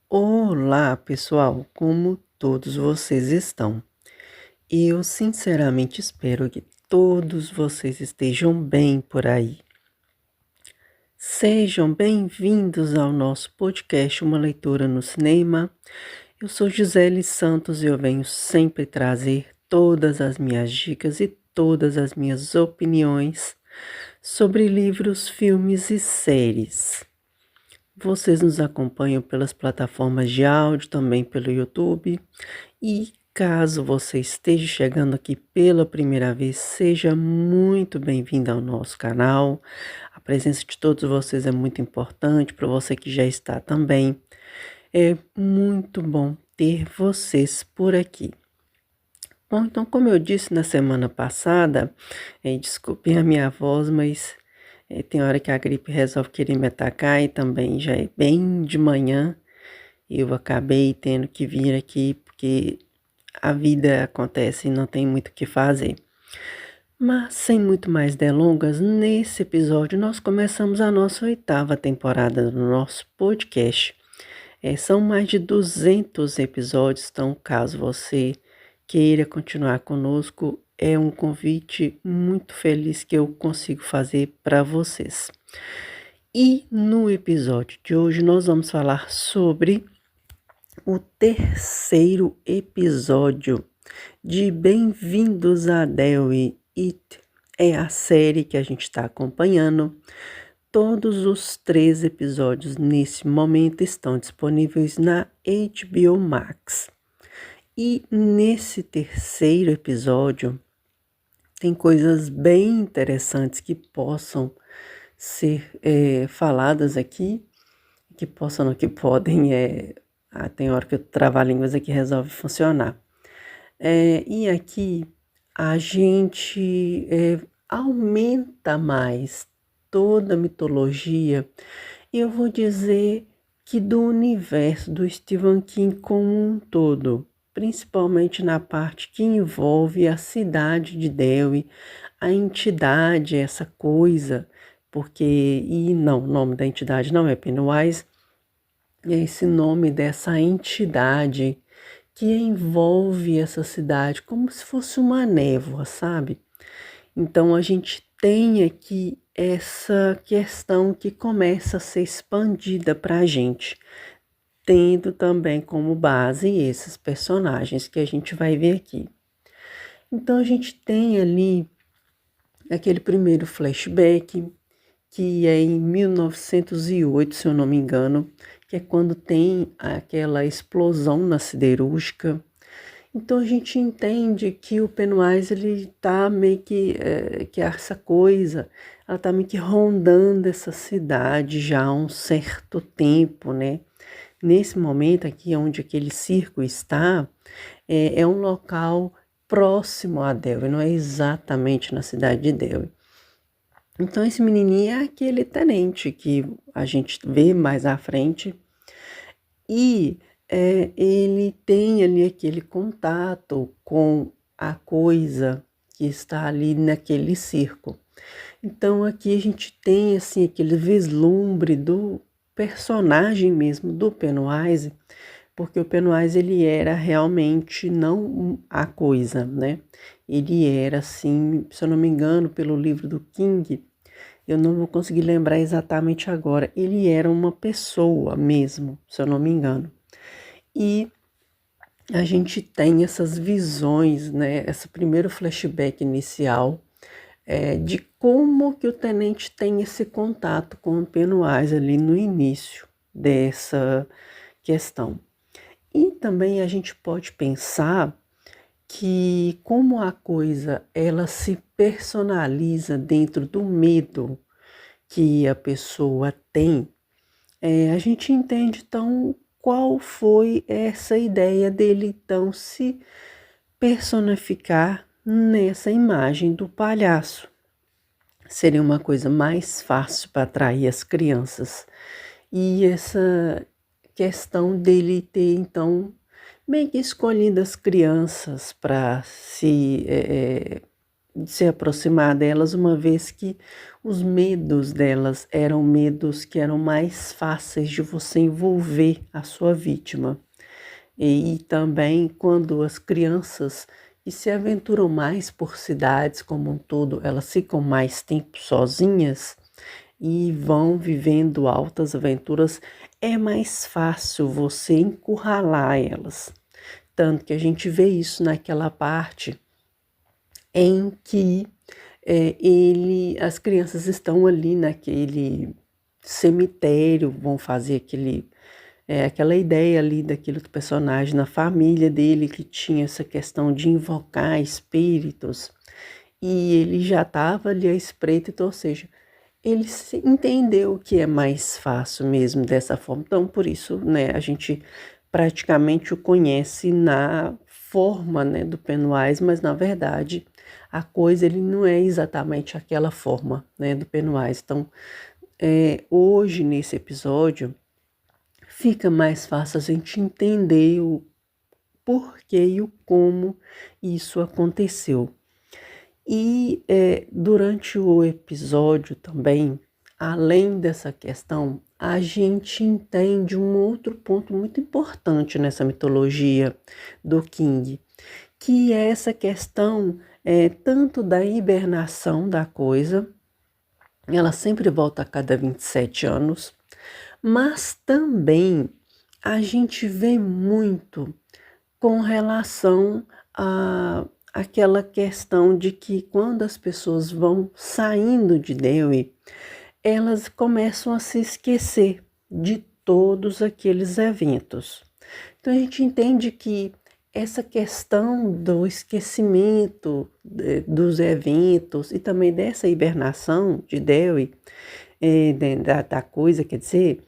Olá, pessoal, como todos vocês estão? Eu sinceramente espero que todos vocês estejam bem por aí. Sejam bem-vindos ao nosso podcast Uma Leitura no Cinema. Eu sou Gisele Santos e eu venho sempre trazer todas as minhas dicas e todas as minhas opiniões sobre livros, filmes e séries. Vocês nos acompanham pelas plataformas de áudio, também pelo YouTube. E caso você esteja chegando aqui pela primeira vez, seja muito bem-vindo ao nosso canal. A presença de todos vocês é muito importante para você que já está também. É muito bom ter vocês por aqui. Bom, então, como eu disse na semana passada, desculpem a minha voz, mas tem hora que a gripe resolve querer me atacar e também já é bem de manhã. Eu acabei tendo que vir aqui porque a vida acontece e não tem muito o que fazer. Mas sem muito mais delongas, nesse episódio nós começamos a nossa 8ª temporada do nosso podcast. São mais de 200 episódios, então caso você queira continuar conosco, é um convite muito feliz que eu consigo fazer para vocês. E no episódio de hoje nós vamos falar sobre o terceiro episódio de Bem-vindos a Delhi. It é a série que a gente está acompanhando. Todos os 3 episódios nesse momento estão disponíveis na HBO Max. E nesse terceiro episódio tem coisas bem interessantes que possam ser faladas aqui, que podem. Tem hora que o trava-línguas aqui resolve funcionar. E aqui a gente aumenta mais toda a mitologia, e eu vou dizer que do universo do Stephen King como um todo, principalmente na parte que envolve a cidade de Delhi, a entidade, essa coisa, o nome da entidade não é Pennywise, é esse nome dessa entidade que envolve essa cidade como se fosse uma névoa, sabe? Então a gente tem aqui essa questão que começa a ser expandida para a gente, tendo também como base esses personagens que a gente vai ver aqui. Então a gente tem ali aquele primeiro flashback, que é em 1908, se eu não me engano, que é quando tem aquela explosão na siderúrgica. Então a gente entende que o Pennywise, ele tá meio que essa coisa, ela tá meio que rondando essa cidade já há um certo tempo, né? Nesse momento aqui, onde aquele circo está, é um local próximo a Delhi, não é exatamente na cidade de Delhi. Então esse menininho é aquele tenente que a gente vê mais à frente, e ele tem ali aquele contato com a coisa que está ali naquele circo. Então aqui a gente tem assim aquele vislumbre do personagem mesmo do Pennywise, porque o Pennywise ele era realmente não a coisa, né? Ele era assim, se eu não me engano, pelo livro do King, eu não vou conseguir lembrar exatamente agora, ele era uma pessoa mesmo, se eu não me engano. E a gente tem essas visões, né? Esse primeiro flashback inicial de como que o tenente tem esse contato com o Pennywise ali no início dessa questão. E também a gente pode pensar que como a coisa ela se personaliza dentro do medo que a pessoa tem, a gente entende então qual foi essa ideia dele então se personificar nessa imagem do palhaço. Seria uma coisa mais fácil para atrair as crianças. E essa questão dele ter então meio que escolhido as crianças para se de se aproximar delas, uma vez que os medos delas eram medos que eram mais fáceis de você envolver a sua vítima. E também quando as crianças que se aventuram mais por cidades como um todo, elas ficam mais tempo sozinhas e vão vivendo altas aventuras, é mais fácil você encurralar elas. Tanto que a gente vê isso naquela parte em que as crianças estão ali naquele cemitério, vão fazer aquela ideia ali daquele do personagem na família dele que tinha essa questão de invocar espíritos e ele já estava ali à espreita, então, ou seja, ele entendeu que é mais fácil mesmo dessa forma. Então, por isso, né, a gente praticamente o conhece na forma, né, do Pennywise, mas na verdade a coisa ele não é exatamente aquela forma, né, do Pennywise. Então, hoje nesse episódio fica mais fácil a gente entender o porquê e o como isso aconteceu. E durante o episódio também, além dessa questão, a gente entende um outro ponto muito importante nessa mitologia do King, que é essa questão tanto da hibernação da coisa, ela sempre volta a cada 27 anos, mas também a gente vê muito com relação a aquela questão de que quando as pessoas vão saindo de Delhi, elas começam a se esquecer de todos aqueles eventos. Então a gente entende que essa questão do esquecimento dos eventos e também dessa hibernação de Delhi, da coisa, quer dizer,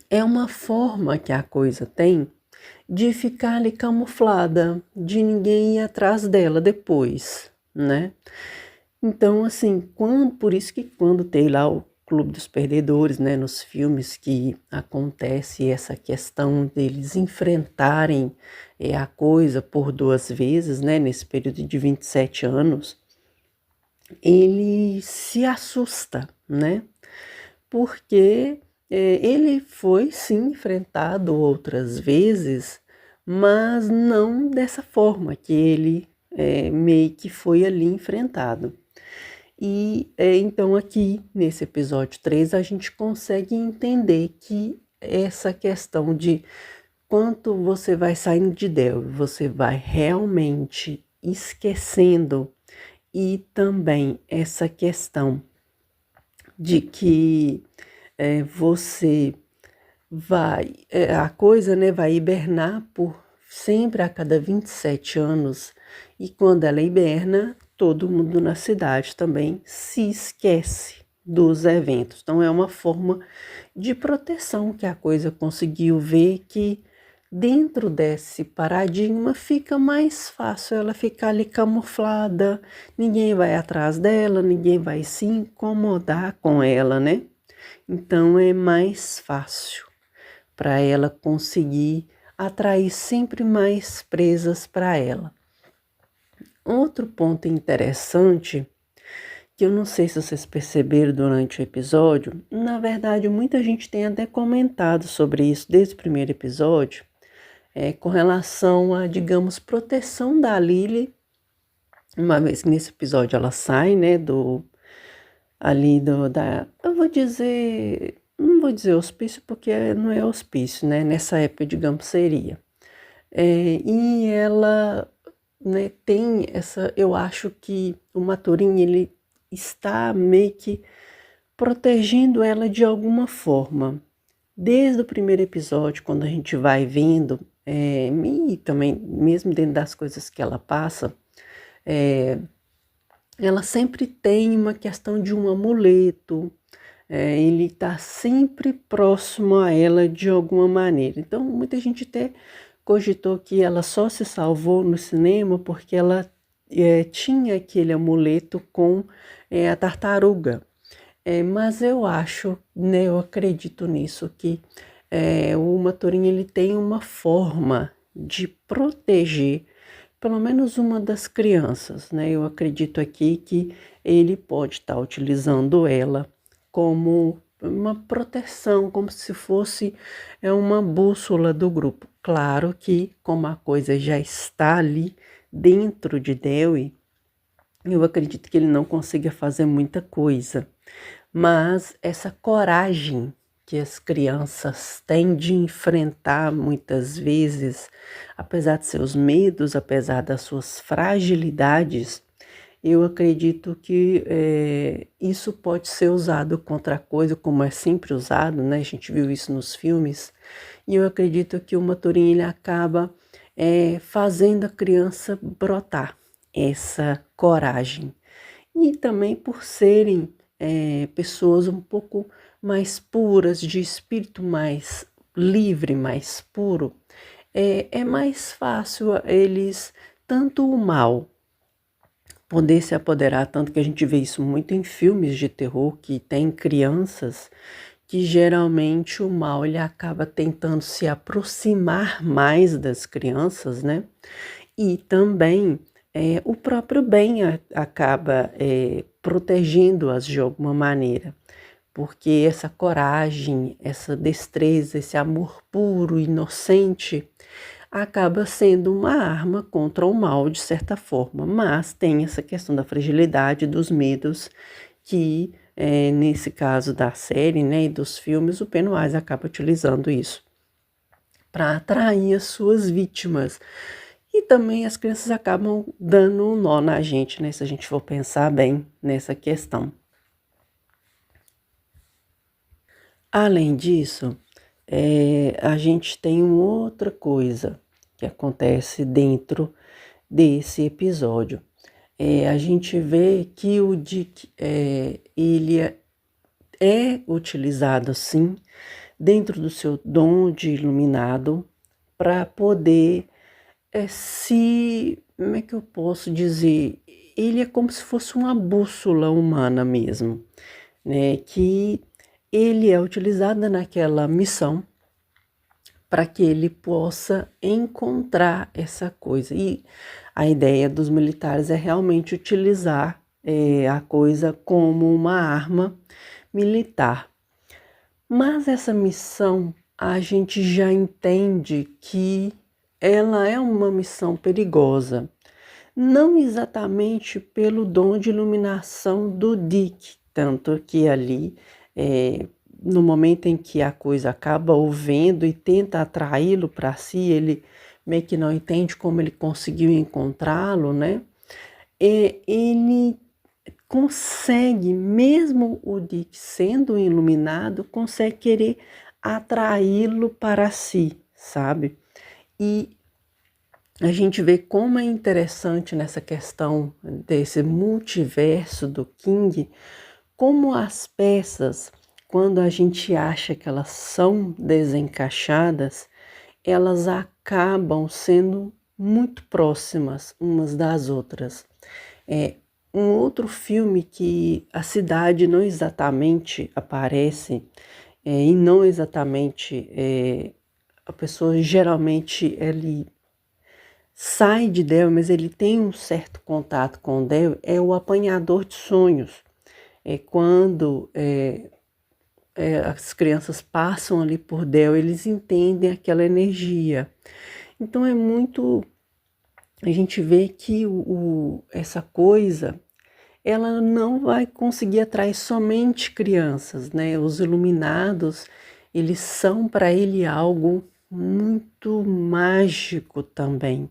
é uma forma que a coisa tem de ficar ali camuflada, de ninguém ir atrás dela depois, né? Então, assim, por isso que quando tem lá o Clube dos Perdedores, né, nos filmes que acontece essa questão deles enfrentarem a coisa por 2 vezes, né, nesse período de 27 anos, ele se assusta, né? Porque ele foi sim enfrentado outras vezes, mas não dessa forma que ele meio que foi ali enfrentado. E então aqui nesse episódio 3 a gente consegue entender que essa questão de quanto você vai saindo de Deus, você vai realmente esquecendo, e também essa questão de que você a coisa, né, vai hibernar por sempre a cada 27 anos, e quando ela hiberna, todo mundo na cidade também se esquece dos eventos. Então é uma forma de proteção que a coisa conseguiu ver, que dentro desse paradigma fica mais fácil ela ficar ali camuflada, ninguém vai atrás dela, ninguém vai se incomodar com ela, né? Então é mais fácil para ela conseguir atrair sempre mais presas para ela. Outro ponto interessante, que eu não sei se vocês perceberam durante o episódio, na verdade muita gente tem até comentado sobre isso desde o primeiro episódio, com relação a, digamos, proteção da Lily, uma vez que nesse episódio ela sai, né, eu vou dizer, não vou dizer hospício porque não é hospício, né, nessa época, digamos, seria. E ela, né, tem essa, eu acho que o Maturin, ele está meio que protegendo ela de alguma forma. Desde o primeiro episódio, quando a gente vai vendo, e também, mesmo dentro das coisas que ela passa, ela sempre tem uma questão de um amuleto, ele está sempre próximo a ela de alguma maneira. Então, muita gente até cogitou que ela só se salvou no cinema porque ela tinha aquele amuleto com a tartaruga. Mas eu acho, né, eu acredito nisso, que o Maturin ele tem uma forma de proteger pelo menos uma das crianças, né? Eu acredito aqui que ele pode estar utilizando ela como uma proteção, como se fosse uma bússola do grupo. Claro que, como a coisa já está ali dentro de Dewey, eu acredito que ele não consiga fazer muita coisa, mas essa coragem que as crianças têm de enfrentar muitas vezes, apesar de seus medos, apesar das suas fragilidades, eu acredito que isso pode ser usado contra a coisa, como é sempre usado, né? A gente viu isso nos filmes, e eu acredito que o Maturin ele acaba fazendo a criança brotar essa coragem. E também por serem pessoas um pouco mais puras, de espírito mais livre, mais puro, é mais fácil eles, tanto o mal, poder se apoderar, tanto que a gente vê isso muito em filmes de terror, que tem crianças, que geralmente o mal ele acaba tentando se aproximar mais das crianças, né? E também o próprio bem acaba protegendo-as de alguma maneira, porque essa coragem, essa destreza, esse amor puro, inocente, acaba sendo uma arma contra o mal, de certa forma, mas tem essa questão da fragilidade, dos medos, que nesse caso da série, né, e dos filmes, o Pennywise acaba utilizando isso para atrair as suas vítimas. E também as crianças acabam dando um nó na gente, né? Se a gente for pensar bem nessa questão. Além disso, a gente tem uma outra coisa que acontece dentro desse episódio. A gente vê que o Dick, ele é utilizado, sim, dentro do seu dom de iluminado para poder como é que eu posso dizer? Ele é como se fosse uma bússola humana mesmo, né? Que ele é utilizado naquela missão para que ele possa encontrar essa coisa. E a ideia dos militares é realmente utilizar a coisa como uma arma militar. Mas essa missão a gente já entende que ela é uma missão perigosa, não exatamente pelo dom de iluminação do Dick, tanto que ali, no momento em que a coisa acaba o vendo e tenta atraí-lo para si, ele meio que não entende como ele conseguiu encontrá-lo, né? Ele consegue, mesmo o Dick sendo iluminado, consegue querer atraí-lo para si, sabe? E a gente vê como é interessante nessa questão desse multiverso do King, como as peças, quando a gente acha que elas são desencaixadas, elas acabam sendo muito próximas umas das outras. Um outro filme que a cidade não exatamente aparece, e não exatamente a pessoa geralmente ele sai de Del, mas ele tem um certo contato com Del, é o Apanhador de Sonhos. É quando as crianças passam ali por Del, eles entendem aquela energia. Então é muito. A gente vê que essa coisa ela não vai conseguir atrair somente crianças, né? Os iluminados, eles são para ele algo muito mágico também.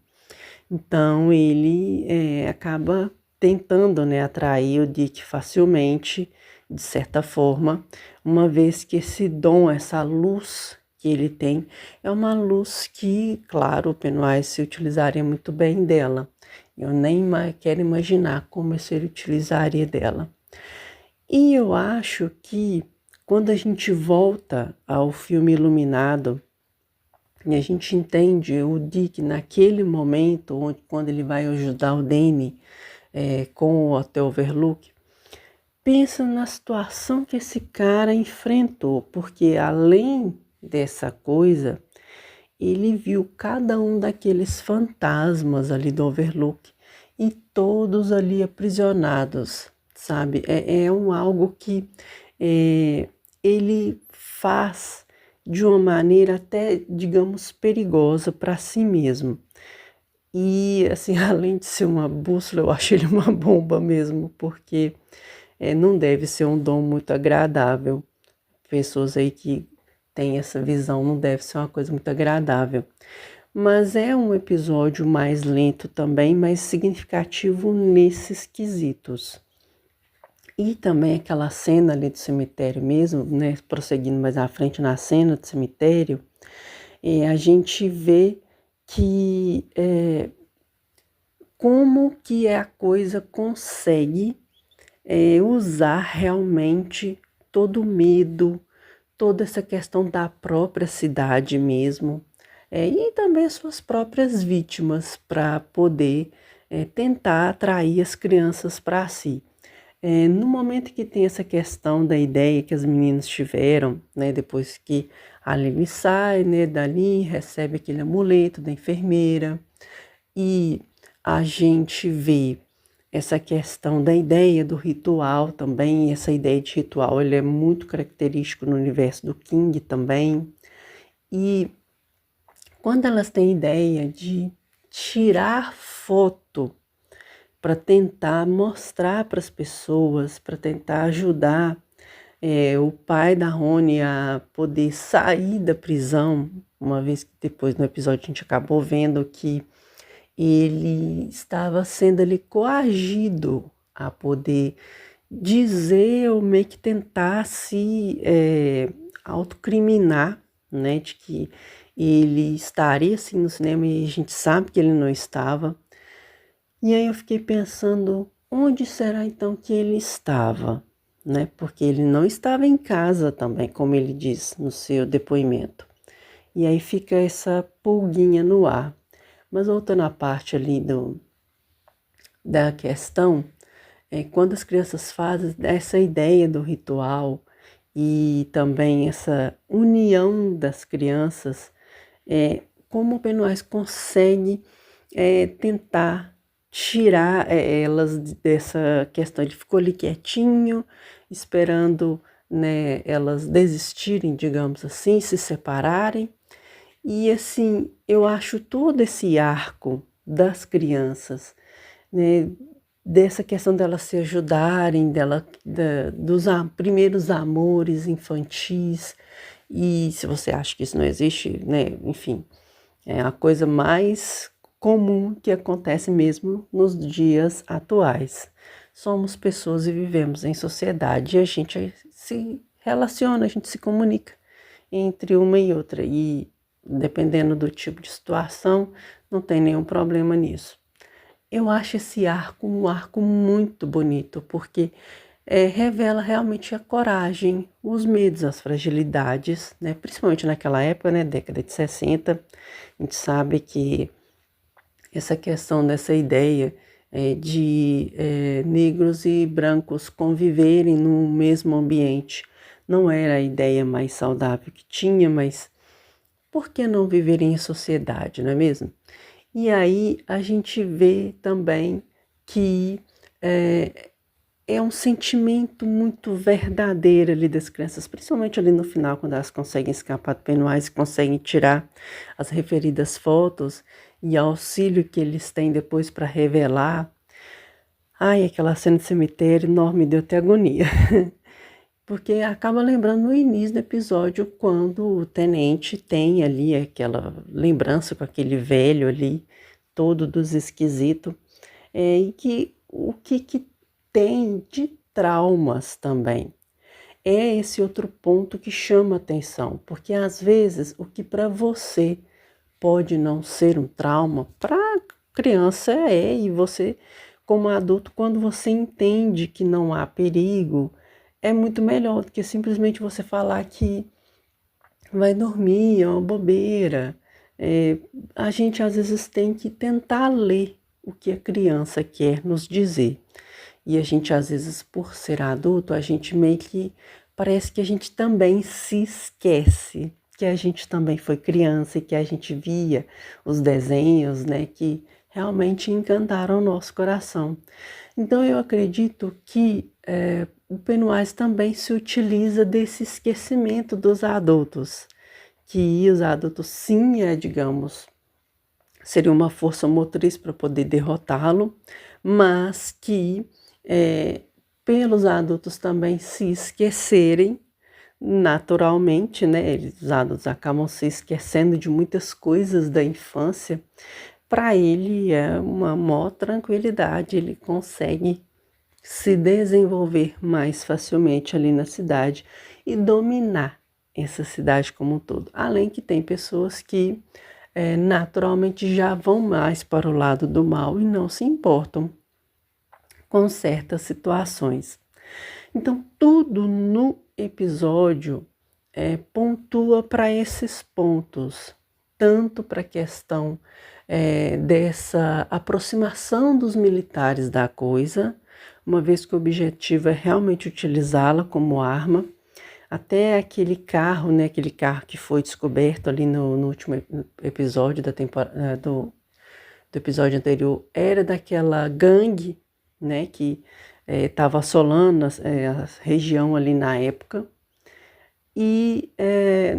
Então ele acaba tentando, né, atrair o Dick facilmente, de certa forma, uma vez que esse dom, essa luz que ele tem, é uma luz que, claro, o Pennywise se utilizaria muito bem dela. Eu nem quero imaginar como ele utilizaria dela. E eu acho que quando a gente volta ao filme Iluminado, e a gente entende o Dick naquele momento, quando ele vai ajudar o Danny com o Hotel Overlook, pensa na situação que esse cara enfrentou, porque além dessa coisa, ele viu cada um daqueles fantasmas ali do Overlook e todos ali aprisionados, sabe? Algo que ele faz de uma maneira até, digamos, perigosa para si mesmo. E, assim, além de ser uma bússola, eu acho ele uma bomba mesmo, porque não deve ser um dom muito agradável. Pessoas aí que têm essa visão não deve ser uma coisa muito agradável. Mas é um episódio mais lento também, mais significativo nesses quesitos. E também aquela cena ali do cemitério mesmo, né? Prosseguindo mais à frente na cena do cemitério, a gente vê que como que a coisa consegue usar realmente todo o medo, toda essa questão da própria cidade mesmo, e também as suas próprias vítimas para poder tentar atrair as crianças para si. No momento que tem essa questão da ideia que as meninas tiveram, né, depois que a Lily sai, né, dali, recebe aquele amuleto da enfermeira, e a gente vê essa questão da ideia do ritual também, essa ideia de ritual, ele é muito característico no universo do King também, e quando elas têm ideia de tirar foto para tentar mostrar para as pessoas, para tentar ajudar o pai da Rony a poder sair da prisão, uma vez que depois no episódio a gente acabou vendo que ele estava sendo ali coagido a poder dizer ou meio que tentar se autocriminar, né, de que ele estaria assim no cinema e a gente sabe que ele não estava. E aí eu fiquei pensando, onde será então que ele estava, né? Porque ele não estava em casa também, como ele diz no seu depoimento. E aí fica essa pulguinha no ar. Mas voltando à parte ali da questão, quando as crianças fazem essa ideia do ritual e também essa união das crianças, como o Benoist consegue tentar tirar elas dessa questão. Ele ficou ali quietinho, esperando, né, elas desistirem, digamos assim, se separarem. E assim, eu acho todo esse arco das crianças, né, dessa questão delas se ajudarem, dos primeiros amores infantis, e se você acha que isso não existe, né, enfim, é a coisa mais comum que acontece mesmo nos dias atuais. Somos pessoas e vivemos em sociedade, e a gente se relaciona, a gente se comunica entre uma e outra, e dependendo do tipo de situação, não tem nenhum problema nisso. Eu acho esse arco um arco muito bonito, porque revela realmente a coragem, os medos, as fragilidades, né? Principalmente naquela época, né, década de 60, a gente sabe que essa questão dessa ideia de negros e brancos conviverem no mesmo ambiente não era a ideia mais saudável que tinha, mas por que não viverem em sociedade, não é mesmo? E aí a gente vê também que é um sentimento muito verdadeiro ali das crianças, principalmente ali no final, quando elas conseguem escapar do Pennywise, conseguem tirar as referidas fotos e auxílio que eles têm depois para revelar. Ai, aquela cena de cemitério, enorme, me deu até agonia. Porque acaba lembrando no início do episódio, quando o tenente tem ali aquela lembrança com aquele velho ali, todo dos esquisitos, e que o que tem de traumas também. É esse outro ponto que chama atenção, porque às vezes o que para você pode não ser um trauma, para criança e você, como adulto, quando você entende que não há perigo, é muito melhor do que simplesmente você falar que vai dormir, é uma bobeira. A gente às vezes tem que tentar ler o que a criança quer nos dizer. E a gente, às vezes, por ser adulto, a gente meio que parece que a gente também se esquece que a gente também foi criança e que a gente via os desenhos, né, que realmente encantaram o nosso coração. Então eu acredito que o Pennywise também se utiliza desse esquecimento dos adultos, que os adultos sim, digamos, seria uma força motriz para poder derrotá-lo, mas que pelos adultos também se esquecerem naturalmente, né? Os adultos acabam se esquecendo de muitas coisas da infância. Para ele é uma maior tranquilidade, ele consegue se desenvolver mais facilmente ali na cidade e dominar essa cidade como um todo. Além que tem pessoas que naturalmente já vão mais para o lado do mal e não se importam com certas situações. Então, tudo no episódio pontua para esses pontos, tanto para a questão dessa aproximação dos militares da coisa, uma vez que o objetivo é realmente utilizá-la como arma, até aquele carro, né, aquele carro que foi descoberto ali no último episódio da temporada, do episódio anterior, era daquela gangue, né, que estava assolando a região ali na época. E,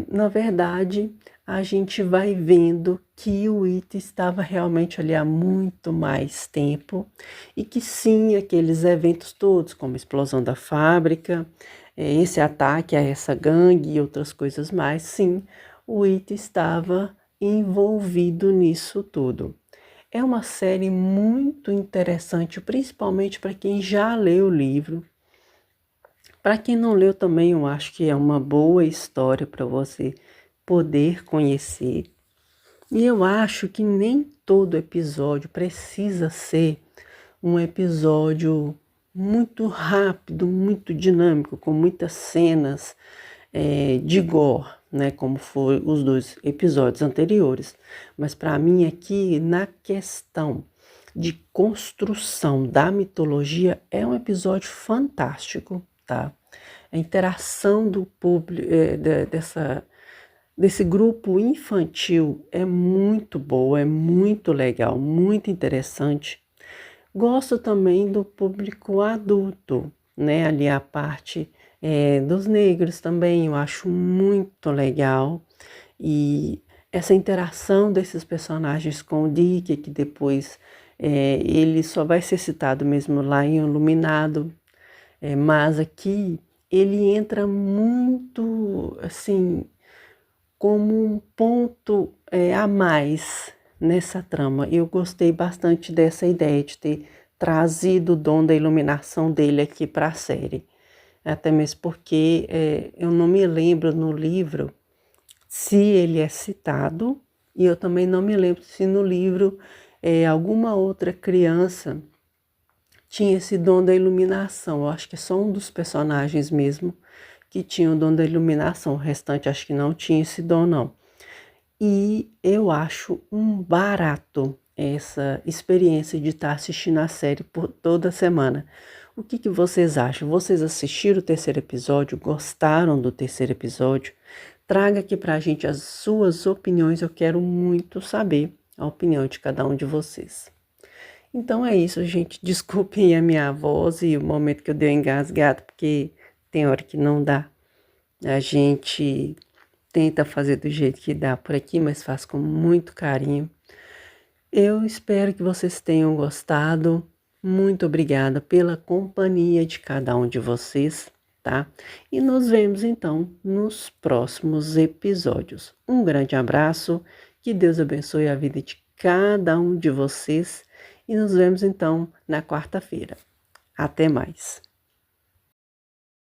na verdade, a gente vai vendo que o It estava realmente ali há muito mais tempo e que sim, aqueles eventos todos, como a explosão da fábrica, esse ataque a essa gangue e outras coisas mais, sim, o It estava envolvido nisso tudo. É uma série muito interessante, principalmente para quem já leu o livro. Para quem não leu também, eu acho que é uma boa história para você poder conhecer. E eu acho que nem todo episódio precisa ser um episódio muito rápido, muito dinâmico, com muitas cenas de gore, né, como foi os 2 episódios anteriores. Mas para mim aqui, na questão de construção da mitologia, é um episódio fantástico, tá? A interação do público, desse grupo infantil é muito boa, é muito legal, muito interessante. Gosto também do público adulto, né? Ali a parte dos negros também, eu acho muito legal. E essa interação desses personagens com o Dick, que depois ele só vai ser citado mesmo lá em Iluminado, mas aqui ele entra muito, assim, como um ponto a mais nessa trama. Eu gostei bastante dessa ideia de ter trazido o dom da iluminação dele aqui para a série. Até mesmo porque eu não me lembro no livro se ele é citado, e eu também não me lembro se no livro alguma outra criança tinha esse dom da iluminação. Eu acho que é só um dos personagens mesmo que tinha o dom da iluminação. O restante acho que não tinha esse dom, não. E eu acho um barato essa experiência de estar assistindo a série por toda semana. O que vocês acham? Vocês assistiram o 3º episódio? Gostaram do 3º episódio? Traga aqui pra gente as suas opiniões. Eu quero muito saber a opinião de cada um de vocês. Então é isso, gente. Desculpem a minha voz e o momento que eu dei engasgado, porque tem hora que não dá. A gente tenta fazer do jeito que dá por aqui, mas faz com muito carinho. Eu espero que vocês tenham gostado. Muito obrigada pela companhia de cada um de vocês, tá? E nos vemos então nos próximos episódios. Um grande abraço, que Deus abençoe a vida de cada um de vocês e nos vemos então na quarta-feira. Até mais.